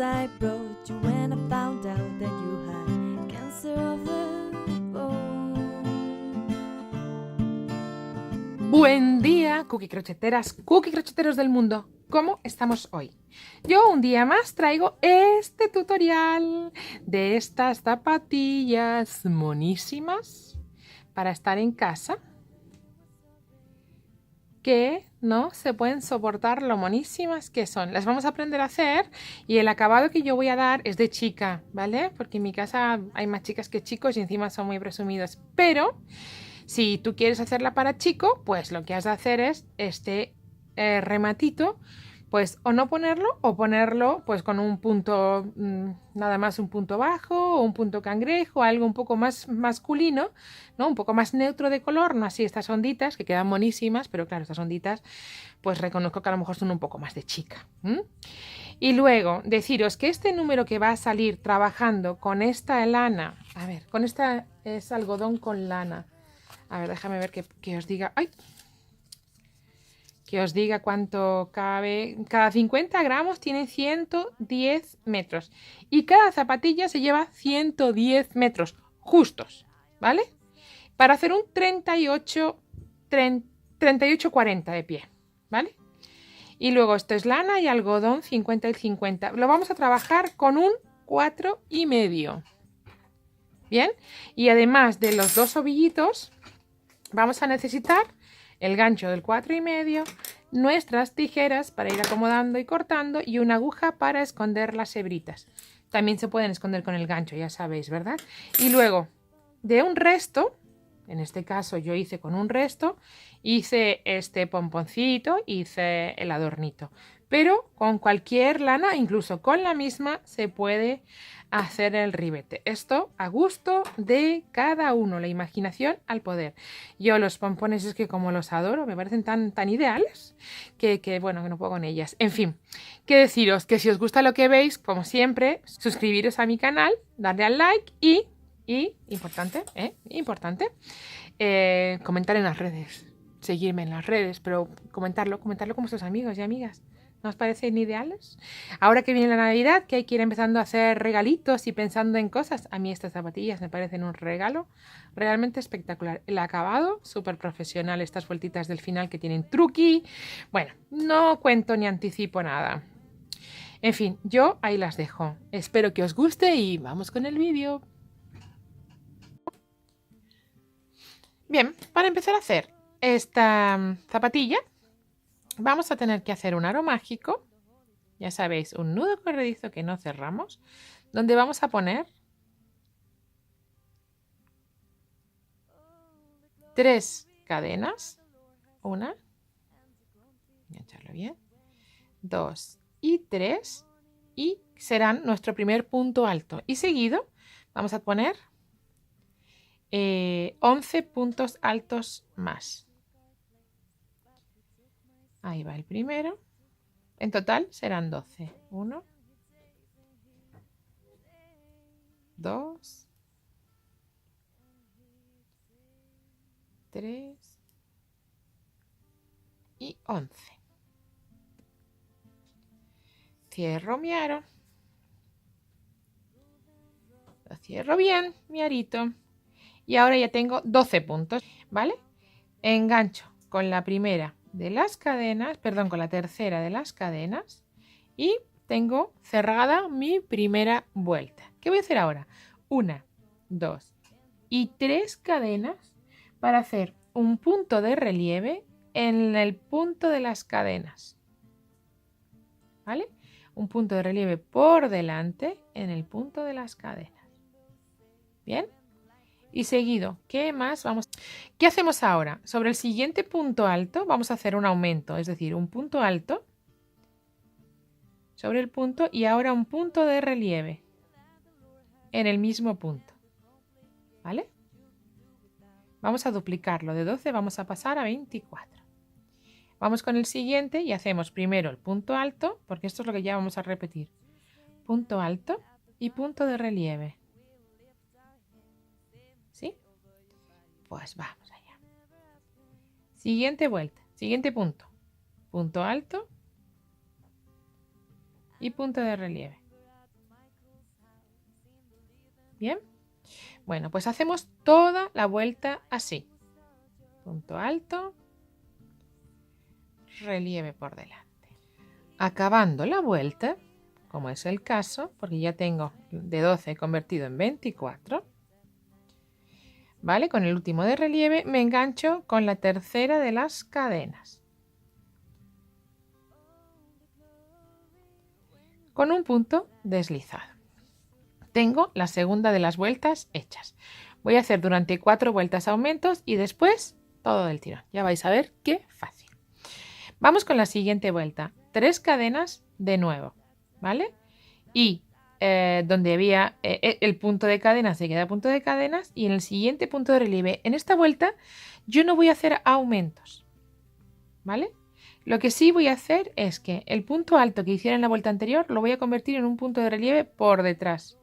I brought you when I found out that you had cancer of the bone. Buen día, cookie crocheteras, cookie crocheteros del mundo. ¿Cómo estamos hoy? Yo un día más traigo este tutorial de estas zapatillas monísimas para estar en casa, que no se pueden soportar lo monísimas que son. Las vamos a aprender a hacer y el acabado que yo voy a dar es de chica, ¿vale? Porque en mi casa hay más chicas que chicos y encima son muy presumidos. Pero si tú quieres hacerla para chico, pues lo que has de hacer es este rematito, pues o no ponerlo o ponerlo pues con un punto, nada más un punto bajo o un punto cangrejo, algo un poco más masculino, ¿no? Un poco más neutro de color, no así estas onditas que quedan monísimas, pero claro, estas onditas pues reconozco que a lo mejor son un poco más de chica. Y luego deciros que este número que va a salir trabajando con esta lana, a ver, con esta es algodón con lana. A ver, déjame ver que os diga. ¡Ay! Que os diga cuánto cabe. Cada 50 gramos tiene 110 metros. Y cada zapatilla se lleva 110 metros justos, ¿vale? Para hacer un 38-40 de pie, ¿vale? Y luego esto es lana y algodón 50 y 50. Lo vamos a trabajar con un 4,5. ¿Bien? Y además de los dos ovillitos, vamos a necesitar el gancho del 4,5, nuestras tijeras para ir acomodando y cortando y una aguja para esconder las hebritas. También se pueden esconder con el gancho, ya sabéis, ¿verdad? Y luego, de un resto, en este caso yo hice con un resto, hice este pomponcito, hice el adornito. Pero con cualquier lana, incluso con la misma, se puede hacer el ribete. Esto a gusto de cada uno, la imaginación al poder. Yo los pompones es que como los adoro, me parecen tan ideales bueno, que no puedo con ellas. En fin, que deciros que si os gusta lo que veis, como siempre, suscribiros a mi canal, darle al like y importante, comentar en las redes, seguirme en las redes, pero comentarlo con vuestros amigos y amigas. ¿No os parecen ideales? Ahora que viene la Navidad, que hay que ir empezando a hacer regalitos y pensando en cosas, a mí estas zapatillas me parecen un regalo realmente espectacular. El acabado, súper profesional, estas vueltitas del final que tienen truqui. Bueno, no cuento ni anticipo nada. En fin, yo ahí las dejo. Espero que os guste y vamos con el vídeo. Bien, para empezar a hacer esta zapatilla, vamos a tener que hacer un aro mágico, ya sabéis, un nudo corredizo que no cerramos, donde vamos a poner 3 cadenas, 1, engancharlo bien, 2 y 3, y serán nuestro primer punto alto. Y seguido vamos a poner 11 puntos altos más. Ahí va el primero. En total serán 12. 1, 2, 3 y 11. Cierro mi aro. Lo cierro bien, mi arito. Y ahora ya tengo 12 puntos, ¿vale? Engancho con la primera de las cadenas, perdón, con la tercera de las cadenas y tengo cerrada mi primera vuelta. ¿Qué voy a hacer ahora? 1, 2 y 3 cadenas para hacer un punto de relieve en el punto de las cadenas, ¿vale? Un punto de relieve por delante en el punto de las cadenas. ¿Bien? Y seguido, ¿qué más vamos? ¿Qué hacemos ahora? Sobre el siguiente punto alto vamos a hacer un aumento, es decir, un punto alto sobre el punto y ahora un punto de relieve en el mismo punto, ¿vale? Vamos a duplicarlo, de 12 vamos a pasar a 24. Vamos con el siguiente y hacemos primero el punto alto, porque esto es lo que ya vamos a repetir. Punto alto y punto de relieve. ¿Sí? Pues vamos allá. Siguiente vuelta, siguiente punto. Punto alto y punto de relieve. Bien. Bueno, pues hacemos toda la vuelta así. Punto alto, relieve por delante. Acabando la vuelta, como es el caso, porque ya tengo de 12 convertido en 24, ¿vale? Con el último de relieve me engancho con la tercera de las cadenas, con un punto deslizado. Tengo la segunda de las vueltas hechas. Voy a hacer durante 4 vueltas aumentos y después todo del tirón. Ya vais a ver qué fácil. Vamos con la siguiente vuelta. 3 cadenas de nuevo, ¿vale? Y donde había el punto de cadenas se queda punto de cadenas y en el siguiente punto de relieve. En esta vuelta yo no voy a hacer aumentos, ¿vale? Lo que sí voy a hacer es que el punto alto que hiciera en la vuelta anterior lo voy a convertir en un punto de relieve por detrás,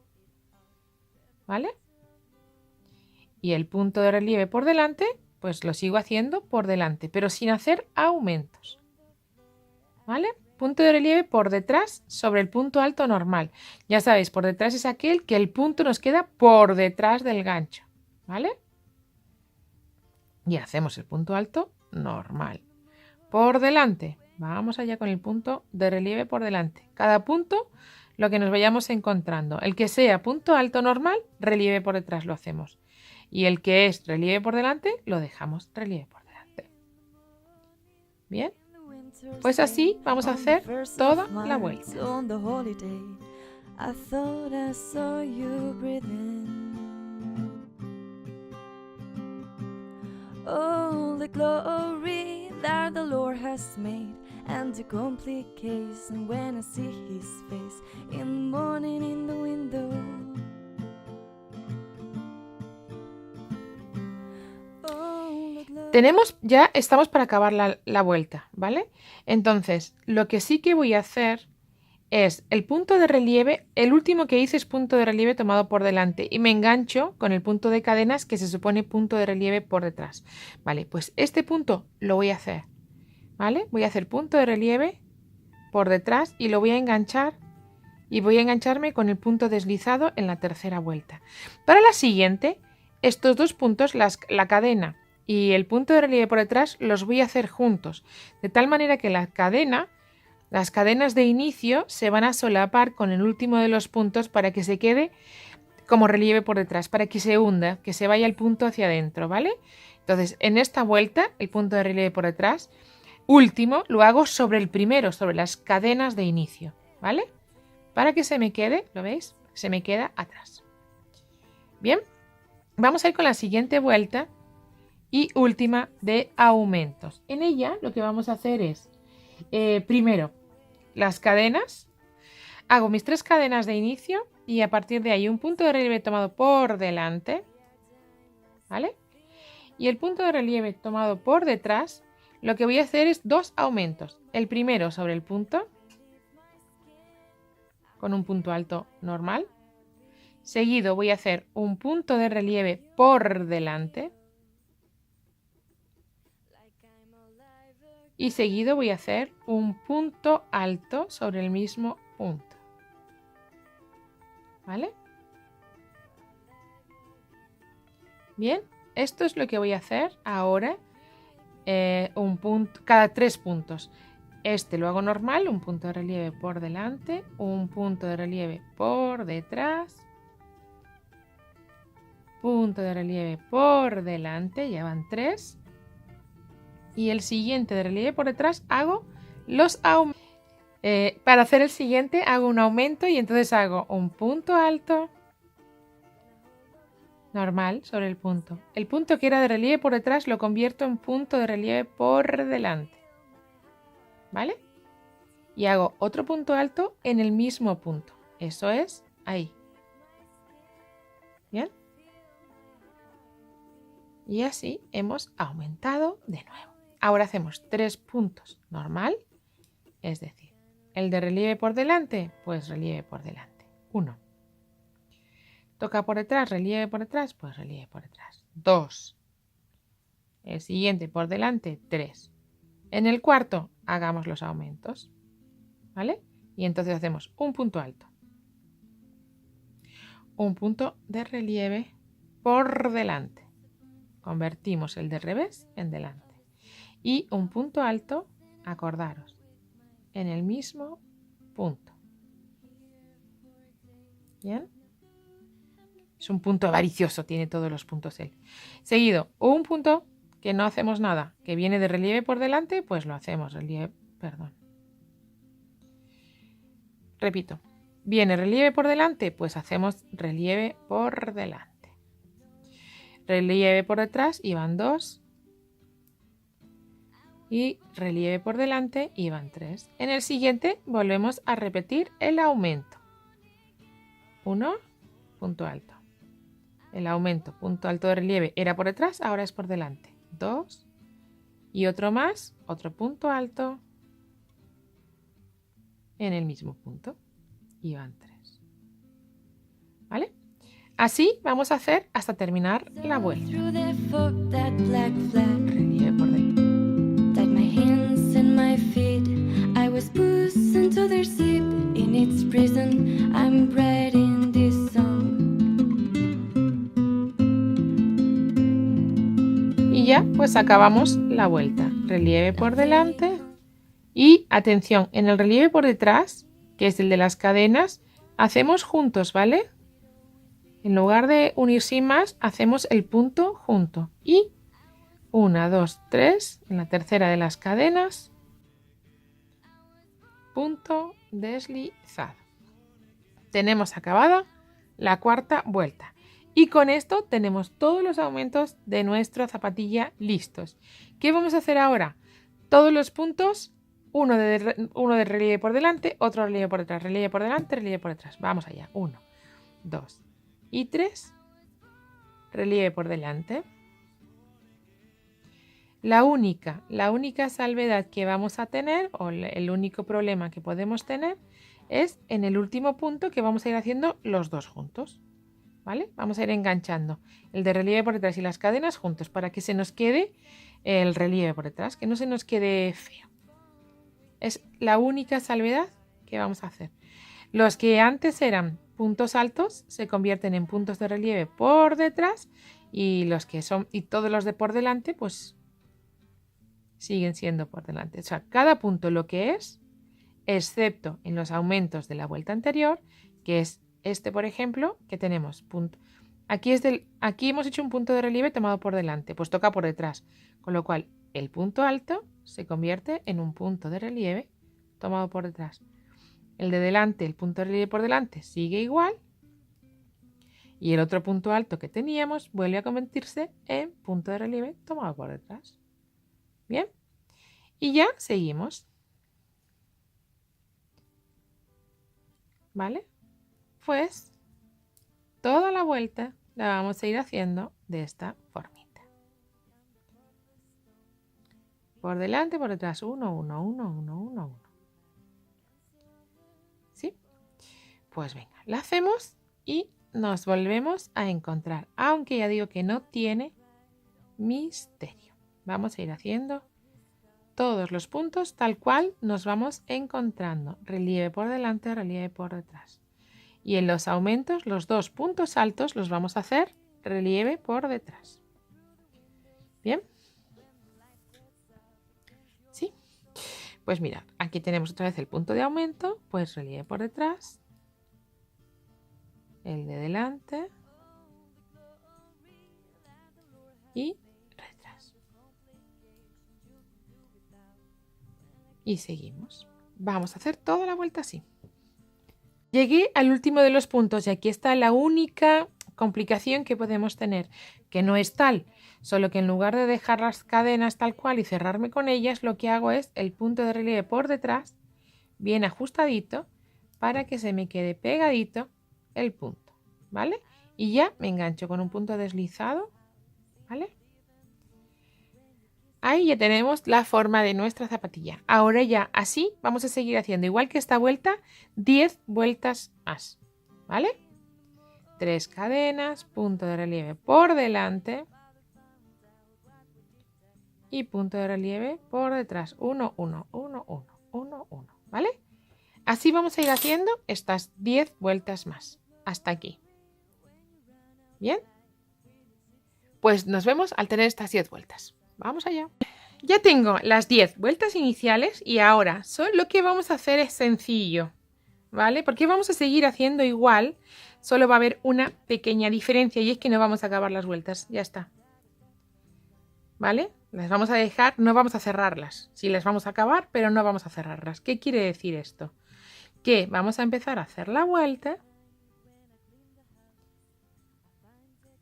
¿vale? Y el punto de relieve por delante, pues lo sigo haciendo por delante, pero sin hacer aumentos, ¿vale? Punto de relieve por detrás sobre el punto alto normal. Ya sabéis, por detrás es aquel que el punto nos queda por detrás del gancho, ¿vale? Y hacemos el punto alto normal. Por delante, vamos allá con el punto de relieve por delante. Cada punto lo que nos vayamos encontrando. El que sea punto alto normal, relieve por detrás lo hacemos. Y el que es relieve por delante, lo dejamos relieve por delante. Bien. Pues así vamos a hacer toda la vuelta. Oh, the glory that the Lord has made, and the complication when I see His face in the morning in the window. Estamos para acabar la vuelta, ¿vale? Entonces, lo que sí que voy a hacer es el punto de relieve, el último que hice es punto de relieve tomado por delante y me engancho con el punto de cadenas que se supone punto de relieve por detrás. Vale, pues este punto lo voy a hacer, ¿vale? Voy a hacer punto de relieve por detrás y lo voy a enganchar y voy a engancharme con el punto deslizado en la tercera vuelta. Para la siguiente, estos dos puntos, la cadena y el punto de relieve por detrás, los voy a hacer juntos, de tal manera que las cadenas de inicio se van a solapar con el último de los puntos para que se quede como relieve por detrás, para que se hunda, que se vaya el punto hacia adentro, ¿vale? Entonces, en esta vuelta, el punto de relieve por detrás, último, lo hago sobre el primero, sobre las cadenas de inicio, ¿vale? Para que se me quede, ¿lo veis? Se me queda atrás. Bien, vamos a ir con la siguiente vuelta y última de aumentos. En ella lo que vamos a hacer es, primero, las cadenas, hago mis 3 cadenas de inicio y a partir de ahí un punto de relieve tomado por delante, ¿vale? Y el punto de relieve tomado por detrás, lo que voy a hacer es 2 aumentos. El primero sobre el punto, con un punto alto normal. Seguido voy a hacer un punto de relieve por delante. Y seguido voy a hacer un punto alto sobre el mismo punto. ¿Vale? Bien, esto es lo que voy a hacer ahora, cada 3 puntos. Este lo hago normal, un punto de relieve por delante, un punto de relieve por detrás, punto de relieve por delante, ya van 3. Y el siguiente de relieve por detrás hago los aumentos. Para hacer el siguiente hago un aumento y entonces hago un punto alto normal sobre el punto. El punto que era de relieve por detrás lo convierto en punto de relieve por delante. ¿Vale? Y hago otro punto alto en el mismo punto. Eso es ahí. ¿Bien? Y así hemos aumentado de nuevo. Ahora hacemos 3 puntos normal, es decir, el de relieve por delante, pues relieve por delante. 1. Toca por detrás, relieve por detrás, pues relieve por detrás. 2. El siguiente por delante, 3. En el cuarto, hagamos los aumentos, ¿vale? Y entonces hacemos un punto alto, un punto de relieve por delante. Convertimos el de revés en delante. Y un punto alto, acordaros, en el mismo punto. ¿Bien? Es un punto avaricioso, tiene todos los puntos él. Seguido, un punto que no hacemos nada, que viene de relieve por delante, pues lo hacemos, relieve, perdón. Repito, viene relieve por delante, pues hacemos relieve por delante. Relieve por detrás y van 2. Y relieve por delante y van 3. En el siguiente volvemos a repetir el aumento. 1, punto alto. El aumento, punto alto de relieve, era por detrás, ahora es por delante. 2. Y otro más, otro punto alto en el mismo punto. Y van 3. ¿Vale? Así vamos a hacer hasta terminar la vuelta. Relieve por delante. My hands and my feet, I was pushed into their seat. In its prison, I'm writing this song. Y ya pues acabamos la vuelta. Relieve por delante. Y atención, en el relieve por detrás, que es el de las cadenas, hacemos juntos, ¿vale? En lugar de unir sin más, hacemos el punto junto. Y 1, 2, 3, en la tercera de las cadenas, punto deslizado. Tenemos acabada la cuarta vuelta. Y con esto tenemos todos los aumentos de nuestra zapatilla listos. ¿Qué vamos a hacer ahora? Todos los puntos, uno de relieve por delante, otro relieve por detrás, relieve por delante, relieve por detrás. Vamos allá. 1, 2 y 3. Relieve por delante. La única salvedad que vamos a tener, o el único problema que podemos tener, es en el último punto, que vamos a ir haciendo los dos juntos. ¿Vale? Vamos a ir enganchando el de relieve por detrás y las cadenas juntos para que se nos quede el relieve por detrás, que no se nos quede feo. Es la única salvedad que vamos a hacer. Los que antes eran puntos altos se convierten en puntos de relieve por detrás, y los que son, y todos los de por delante, pues siguen siendo por delante. O sea, cada punto lo que es, excepto en los aumentos de la vuelta anterior, que es este, por ejemplo, que tenemos punto. Aquí hemos hecho un punto de relieve tomado por delante, pues toca por detrás, con lo cual el punto alto se convierte en un punto de relieve tomado por detrás. El de delante, el punto de relieve por delante, sigue igual, y el otro punto alto que teníamos vuelve a convertirse en punto de relieve tomado por detrás. Bien, y ya seguimos. ¿Vale? Pues toda la vuelta la vamos a ir haciendo de esta formita. Por delante, por detrás, 1, 1, 1, 1, 1, 1. ¿Sí? Pues venga, la hacemos y nos volvemos a encontrar, aunque ya digo que no tiene misterio. Vamos a ir haciendo todos los puntos tal cual nos vamos encontrando. Relieve por delante, relieve por detrás. Y en los aumentos, los dos puntos altos los vamos a hacer relieve por detrás. ¿Bien? ¿Sí? Pues mirad, aquí tenemos otra vez el punto de aumento, pues relieve por detrás, el de delante y detrás. Y seguimos. Vamos a hacer toda la vuelta así. Llegué al último de los puntos y aquí está la única complicación que podemos tener, que no es tal, solo que en lugar de dejar las cadenas tal cual y cerrarme con ellas, lo que hago es el punto de relieve por detrás, bien ajustadito, para que se me quede pegadito el punto, ¿vale? Y ya me engancho con un punto deslizado, ¿vale? Ahí ya tenemos la forma de nuestra zapatilla. Ahora ya así vamos a seguir haciendo, igual que esta vuelta, 10 vueltas más, ¿vale? 3 cadenas, punto de relieve por delante y punto de relieve por detrás. 1, 1, 1, 1, 1, 1, ¿vale? Así vamos a ir haciendo estas 10 vueltas más, hasta aquí. ¿Bien? Pues nos vemos al tener estas 10 vueltas. Vamos allá. Ya tengo las 10 vueltas iniciales y ahora lo que vamos a hacer es sencillo, ¿vale? Porque vamos a seguir haciendo igual, solo va a haber una pequeña diferencia y es que no vamos a acabar las vueltas, ya está. ¿Vale? Las vamos a dejar, no vamos a cerrarlas. Sí, las vamos a acabar, pero no vamos a cerrarlas. ¿Qué quiere decir esto? Que vamos a empezar a hacer la vuelta,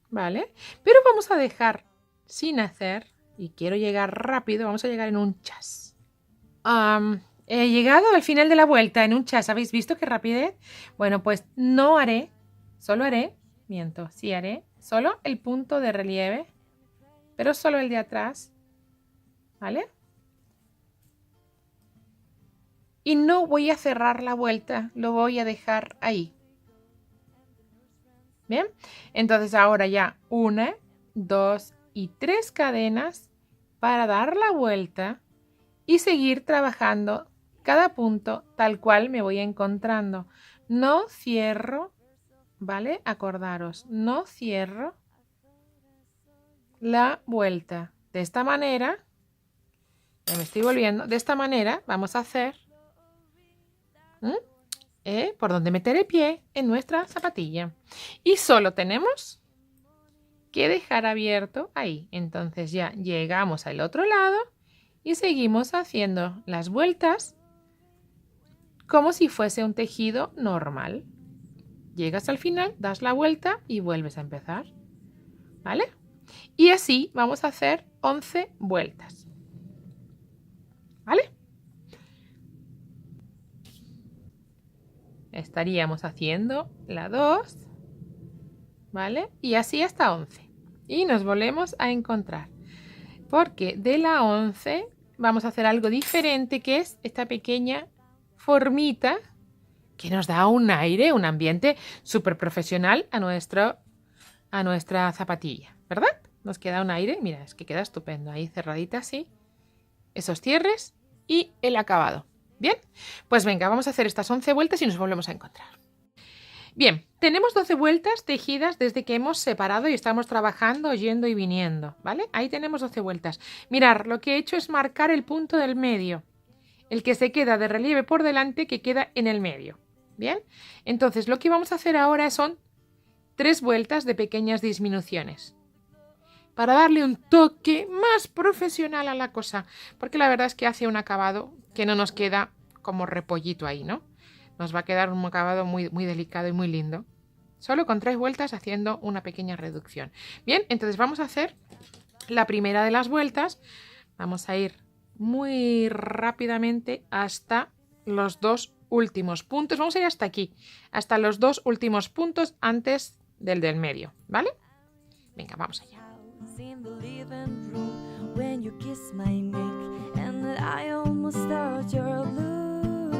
¿vale? Pero vamos a dejar sin hacer, y quiero llegar rápido, vamos a llegar en un chas. He llegado al final de la vuelta en un chas, ¿habéis visto qué rapidez? Bueno, pues no haré, solo haré, sí haré, solo el punto de relieve, pero solo el de atrás, ¿vale? Y no voy a cerrar la vuelta, lo voy a dejar ahí. Bien, entonces ahora ya 1, 2 y 3 cadenas para dar la vuelta y seguir trabajando cada punto tal cual me voy encontrando. No cierro, ¿vale? Acordaros, no cierro la vuelta. De esta manera, ya me estoy volviendo, de esta manera vamos a hacer por donde meter el pie en nuestra zapatilla. Y solo tenemos que dejar abierto ahí. Entonces ya llegamos al otro lado y seguimos haciendo las vueltas como si fuese un tejido normal. Llegas al final, das la vuelta y vuelves a empezar, ¿vale? Y así vamos a hacer 11 vueltas, ¿vale? Estaríamos haciendo la 2, ¿vale? Y así hasta 11. Y nos volvemos a encontrar. Porque de la 11 vamos a hacer algo diferente, que es esta pequeña formita que nos da un aire, un ambiente súper profesional a nuestra zapatilla, ¿verdad? Nos queda un aire, mira, es que queda estupendo, ahí cerradita así, esos cierres y el acabado. Bien, pues venga, vamos a hacer estas 11 vueltas y nos volvemos a encontrar. Bien, tenemos 12 vueltas tejidas desde que hemos separado y estamos trabajando, yendo y viniendo, ¿vale? Ahí tenemos 12 vueltas. Mirad, lo que he hecho es marcar el punto del medio, el que se queda de relieve por delante, que queda en el medio. Bien, entonces lo que vamos a hacer ahora son 3 vueltas de pequeñas disminuciones para darle un toque más profesional a la cosa, porque la verdad es que hace un acabado que no nos queda como repollito ahí, ¿no? Nos va a quedar un acabado muy, muy delicado y muy lindo, solo con 3 vueltas haciendo una pequeña reducción. Bien, entonces vamos a hacer la primera de las vueltas, vamos a ir muy rápidamente hasta los 2 últimos puntos, vamos a ir hasta aquí, hasta los 2 últimos puntos antes del medio, ¿vale? Venga, vamos allá. In the living room when you kiss my neck and I almost thought you're loose.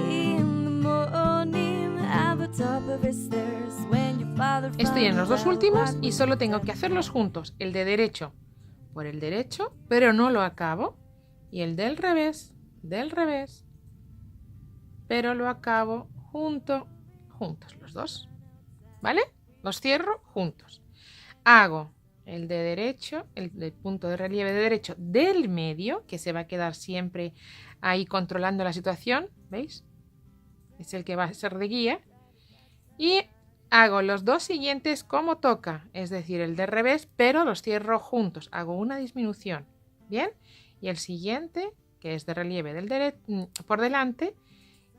In the morning at the top of the stairs when your father. Estoy en los 2 últimos y solo tengo que hacerlos juntos, el de derecho por el derecho, pero no lo acabo, y el del revés, pero lo acabo juntos los dos, ¿vale? Los cierro juntos. Hago el de derecho, el del punto de relieve de derecho del medio, que se va a quedar siempre ahí controlando la situación, ¿veis? Es el que va a ser de guía. Y hago los 2 siguientes como toca, es decir, el de revés, pero los cierro juntos. Hago una disminución, ¿bien? Y el siguiente, que es de relieve por delante,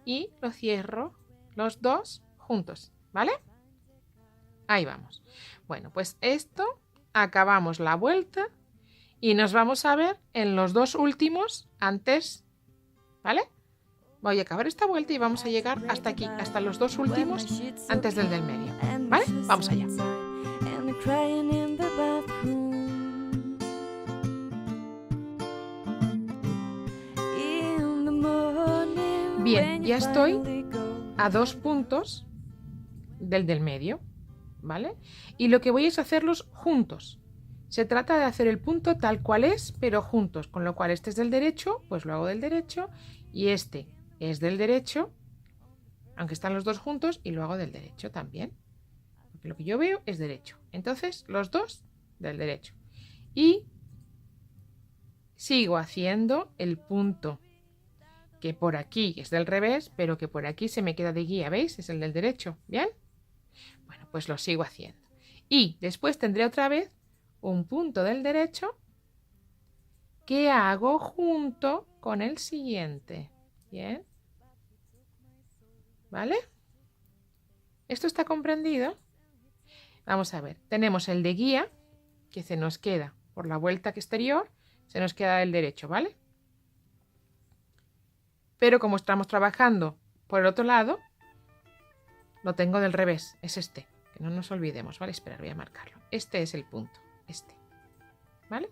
y lo cierro los 2 juntos, ¿vale? Ahí vamos. Bueno, pues esto, acabamos la vuelta y nos vamos a ver en los 2 últimos antes, ¿vale? Voy a acabar esta vuelta y vamos a llegar hasta aquí, hasta los 2 últimos antes del medio, ¿vale? Vamos allá. Bien, ya estoy a 2 puntos del medio, ¿vale? Y lo que voy es hacerlos juntos. Se trata de hacer el punto tal cual es, pero juntos, con lo cual este es del derecho, pues lo hago del derecho, y este es del derecho, aunque están los dos juntos, y lo hago del derecho también. Porque lo que yo veo es derecho. Entonces, los dos del derecho. Y sigo haciendo el punto que por aquí es del revés, pero que por aquí se me queda de guía, ¿veis? Es el del derecho, ¿bien? Bueno, pues lo sigo haciendo. Y después tendré otra vez un punto del derecho que hago junto con el siguiente, ¿bien? ¿Vale? ¿Esto está comprendido? Vamos a ver, tenemos el de guía, que se nos queda por la vuelta exterior, se nos queda del derecho, ¿vale? Pero como estamos trabajando por el otro lado, lo tengo del revés, es este, que no nos olvidemos, ¿vale? Esperar, voy a marcarlo. Este es el punto, este, ¿vale?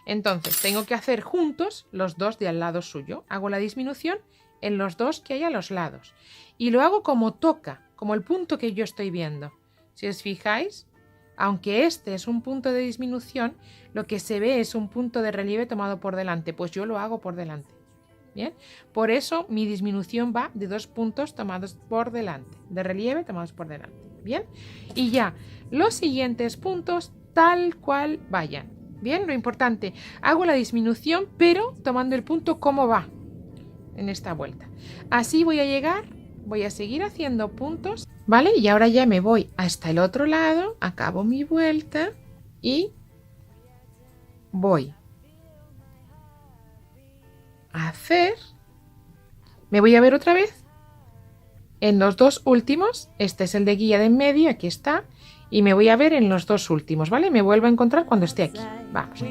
Entonces, tengo que hacer juntos los dos de al lado suyo. Hago la disminución en los dos que hay a los lados. Y lo hago como toca, como el punto que yo estoy viendo. Si os fijáis, aunque este es un punto de disminución, lo que se ve es un punto de relieve tomado por delante. Pues yo lo hago por delante. ¿Bien? Por eso mi disminución va de 2 puntos tomados por delante, de relieve tomados por delante. ¿Bien? Y ya, los siguientes puntos tal cual vayan. Bien, lo importante, hago la disminución, pero tomando el punto como va en esta vuelta. Así voy a llegar, voy a seguir haciendo puntos, ¿vale? Y ahora ya me voy hasta el otro lado, acabo mi vuelta y voy a hacer, me voy a ver otra vez en los dos últimos, este es el de guía de en medio, aquí está, y me voy a ver en los dos últimos, ¿vale? Me vuelvo a encontrar cuando esté aquí. Vamos.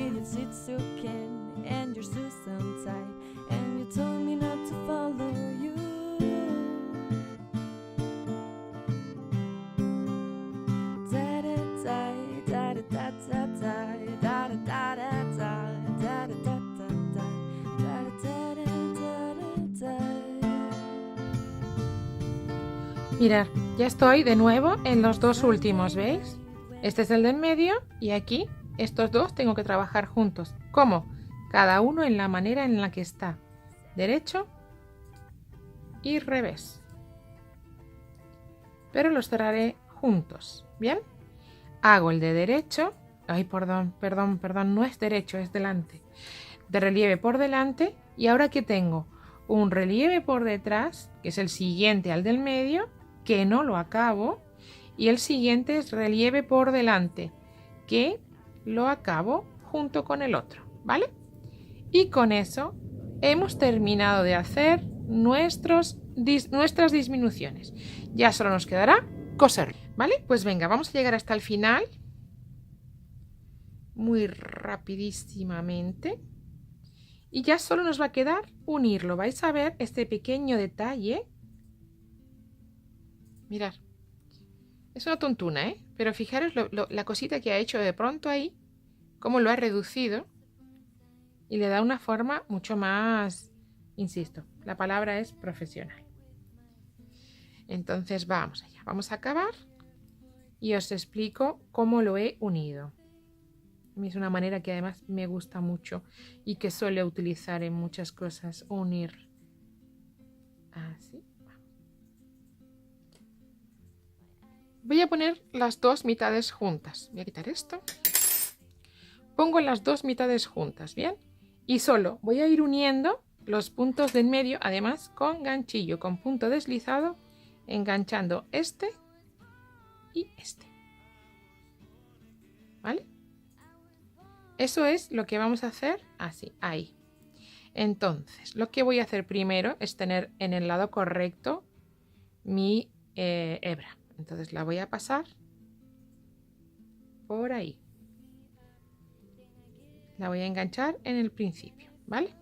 Mirad, ya estoy de nuevo en los dos últimos, ¿veis? Este es el de en medio y aquí estos dos tengo que trabajar juntos. ¿Cómo? Cada uno en la manera en la que está. Derecho y revés. Pero los cerraré juntos, ¿bien? Hago el de derecho. Ay, perdón, no es derecho, es delante. De relieve por delante. Y ahora que tengo un relieve por detrás, que es el siguiente al del medio, que no lo acabo, y el siguiente es relieve por delante, que lo acabo junto con el otro, ¿vale? Y con eso hemos terminado de hacer nuestras disminuciones. Ya solo nos quedará coser, ¿vale? Pues venga, vamos a llegar hasta el final muy rapidísimamente y ya solo nos va a quedar unirlo. Vais a ver este pequeño detalle. Mirad, es una tontuna, ¿eh? Pero fijaros la cosita que ha hecho de pronto ahí, cómo lo ha reducido y le da una forma mucho más, insisto, la palabra es profesional. Entonces vamos allá, vamos a acabar y os explico cómo lo he unido. Es una manera que además me gusta mucho y que suelo utilizar en muchas cosas, unir. Así. Voy a poner las dos mitades juntas. Voy a quitar esto. Pongo las dos mitades juntas, ¿bien? Y solo voy a ir uniendo los puntos de en medio, además con ganchillo, con punto deslizado, enganchando este y este. ¿Vale? Eso es lo que vamos a hacer así, ahí. Entonces, lo que voy a hacer primero es tener en el lado correcto mi hebra. Entonces la voy a pasar por ahí. La voy a enganchar en el principio, ¿vale?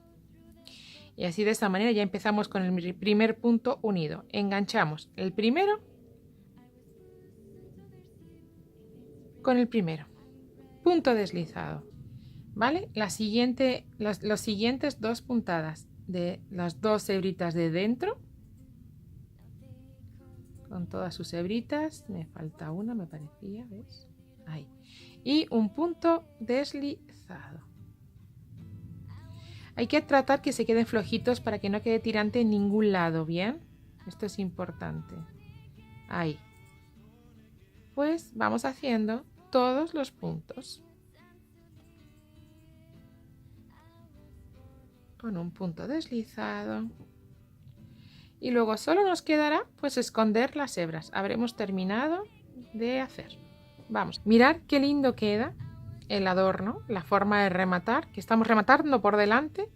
Y así de esta manera ya empezamos con el primer punto unido. Enganchamos el primero con el primero. Punto deslizado, ¿vale? Los siguientes dos puntadas de las dos hebritas de dentro. Con todas sus hebritas, me falta una, me parecía, ¿ves? Ahí. Y un punto deslizado. Hay que tratar que se queden flojitos para que no quede tirante en ningún lado, ¿bien? Esto es importante. Ahí. Pues vamos haciendo todos los puntos. Con un punto deslizado. Y luego solo nos quedará pues esconder las hebras. Habremos terminado de hacer. Vamos, mirad qué lindo queda el adorno, la forma de rematar, que estamos rematando por delante,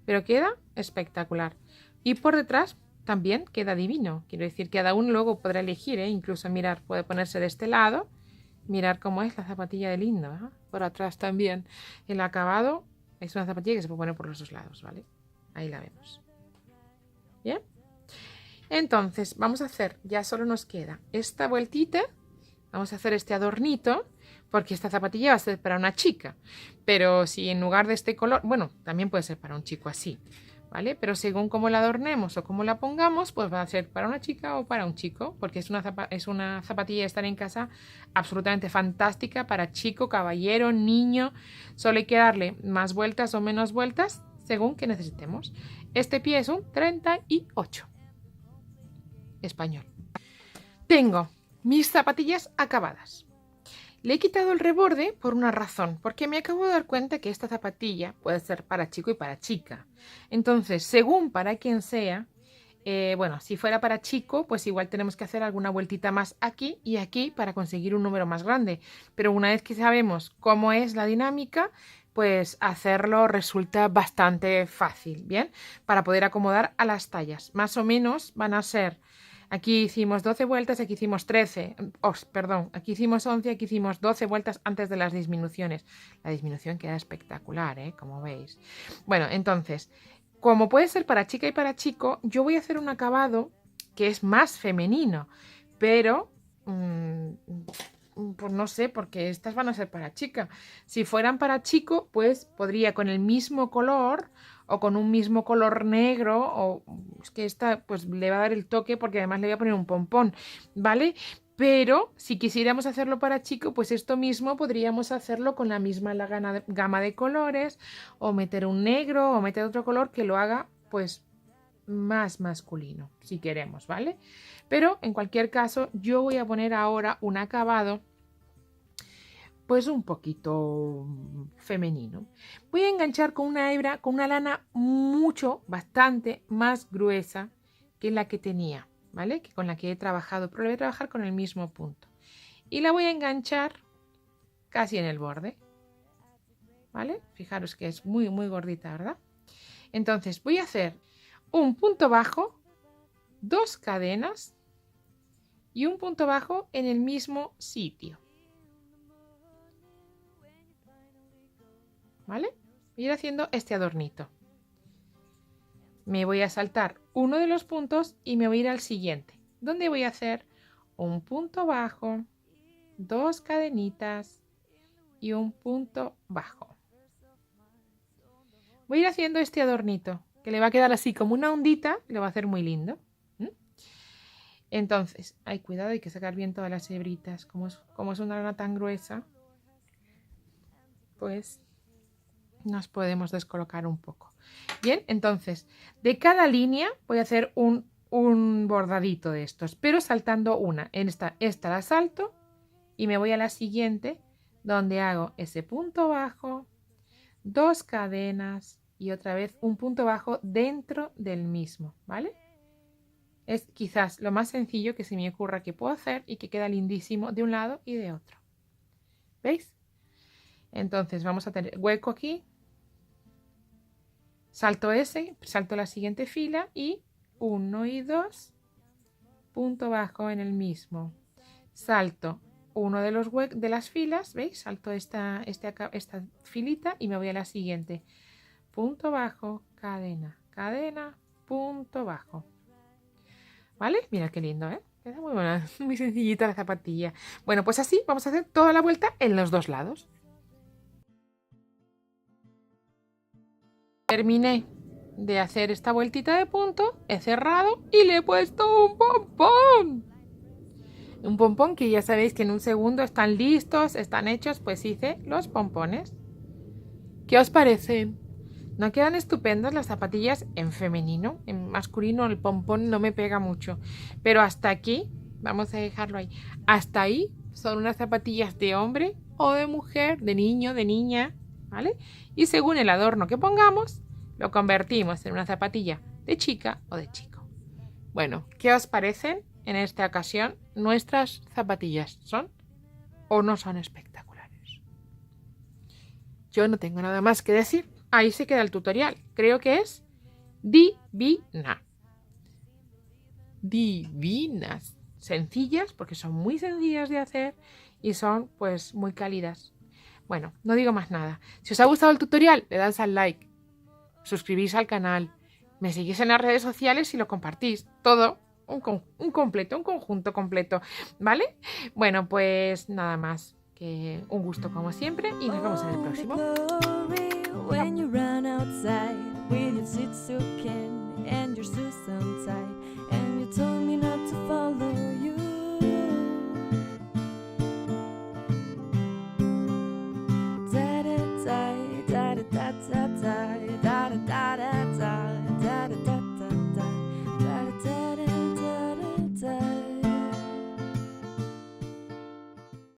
pero queda espectacular. Y por detrás también queda divino. Quiero decir, que cada uno luego podrá elegir, incluso mirar, puede ponerse de este lado, mirar cómo es la zapatilla de lindo, ¿eh? Por atrás también. El acabado es una zapatilla que se puede poner por los dos lados, ¿vale? Ahí la vemos. ¿Bien? Entonces, vamos a hacer, ya solo nos queda esta vueltita, vamos a hacer este adornito, porque esta zapatilla va a ser para una chica, pero si en lugar de este color, bueno, también puede ser para un chico así, ¿vale? Pero según cómo la adornemos o cómo la pongamos, pues va a ser para una chica o para un chico, porque es una zapatilla de estar en casa absolutamente fantástica para chico, caballero, niño, solo hay que darle más vueltas o menos vueltas según que necesitemos. Este pie es un 38. Español. Tengo mis zapatillas acabadas. Le he quitado el reborde por una razón, porque me acabo de dar cuenta que esta zapatilla puede ser para chico y para chica. Entonces, según para quien sea, bueno, si fuera para chico, pues igual tenemos que hacer alguna vueltita más aquí y aquí para conseguir un número más grande. Pero una vez que sabemos cómo es la dinámica, pues hacerlo resulta bastante fácil, ¿bien? Para poder acomodar a las tallas. Más o menos van a ser, aquí hicimos 12 vueltas, aquí hicimos 13, perdón, aquí hicimos 11, aquí hicimos 12 vueltas antes de las disminuciones. La disminución queda espectacular, como veis. Bueno, entonces, como puede ser para chica y para chico, yo voy a hacer un acabado que es más femenino, pero pues no sé, porque estas van a ser para chica. Si fueran para chico, pues podría con el mismo color o con un mismo color negro, o es que esta pues le va a dar el toque porque además le voy a poner un pompón, ¿vale? Pero si quisiéramos hacerlo para chico, pues esto mismo podríamos hacerlo con la misma gama de colores, o meter un negro o meter otro color que lo haga pues más masculino, si queremos, ¿vale? Pero en cualquier caso yo voy a poner ahora un acabado pues un poquito femenino. Voy a enganchar con una hebra, con una lana bastante más gruesa que la que tenía, ¿vale? Que con la que he trabajado, pero la voy a trabajar con el mismo punto. Y la voy a enganchar casi en el borde, ¿vale? Fijaros que es muy gordita, ¿verdad? Entonces voy a hacer un punto bajo, 2 cadenas y un punto bajo en el mismo sitio. ¿Vale? Voy a ir haciendo este adornito. Me voy a saltar uno de los puntos y me voy a ir al siguiente, donde voy a hacer un punto bajo, 2 cadenitas y un punto bajo. Voy a ir haciendo este adornito, que le va a quedar así como una ondita, le va a hacer muy lindo. Entonces, cuidado, hay que sacar bien todas las hebritas, como es una lana tan gruesa, pues nos podemos descolocar un poco. Bien, entonces, de cada línea voy a hacer un bordadito de estos, pero saltando una. En esta la salto y me voy a la siguiente, donde hago ese punto bajo, 2 cadenas y otra vez un punto bajo dentro del mismo, ¿vale? Es quizás lo más sencillo que se me ocurra que puedo hacer y que queda lindísimo de un lado y de otro. ¿Veis? Entonces vamos a tener hueco aquí. Salto ese, salto la siguiente fila y 1 y 2, punto bajo en el mismo. Salto uno de los de las filas, ¿veis? Salto esta filita y me voy a la siguiente. Punto bajo, cadena, cadena, punto bajo. ¿Vale? Mira qué lindo, ¿eh? Queda muy buena, muy sencillita la zapatilla. Bueno, pues así vamos a hacer toda la vuelta en los dos lados. Terminé de hacer esta vueltita de punto, he cerrado y le he puesto un pompón. Un pompón que ya sabéis que en un segundo están listos, están hechos, pues hice los pompones. ¿Qué os parecen? ¿No quedan estupendas las zapatillas en femenino? En masculino el pompón no me pega mucho. Pero hasta aquí, vamos a dejarlo ahí. Hasta ahí son unas zapatillas de hombre o de mujer, de niño, de niña, ¿vale? Y según el adorno que pongamos, lo convertimos en una zapatilla de chica o de chico. Bueno, ¿qué os parecen en esta ocasión nuestras zapatillas? ¿Son o no son espectaculares? Yo no tengo nada más que decir. Ahí se queda el tutorial. Creo que es divina. Divinas. Sencillas, porque son muy sencillas de hacer y son pues muy cálidas. Bueno, no digo más nada. Si os ha gustado el tutorial, le dais al like. Suscribís al canal. Me seguís en las redes sociales y lo compartís. Todo un conjunto completo. ¿Vale? Bueno, pues nada más. Que un gusto como siempre y nos vemos en el próximo. When you run outside with your Suzuki and your shoes untied, and you told me not to follow you. Da da da da da da da.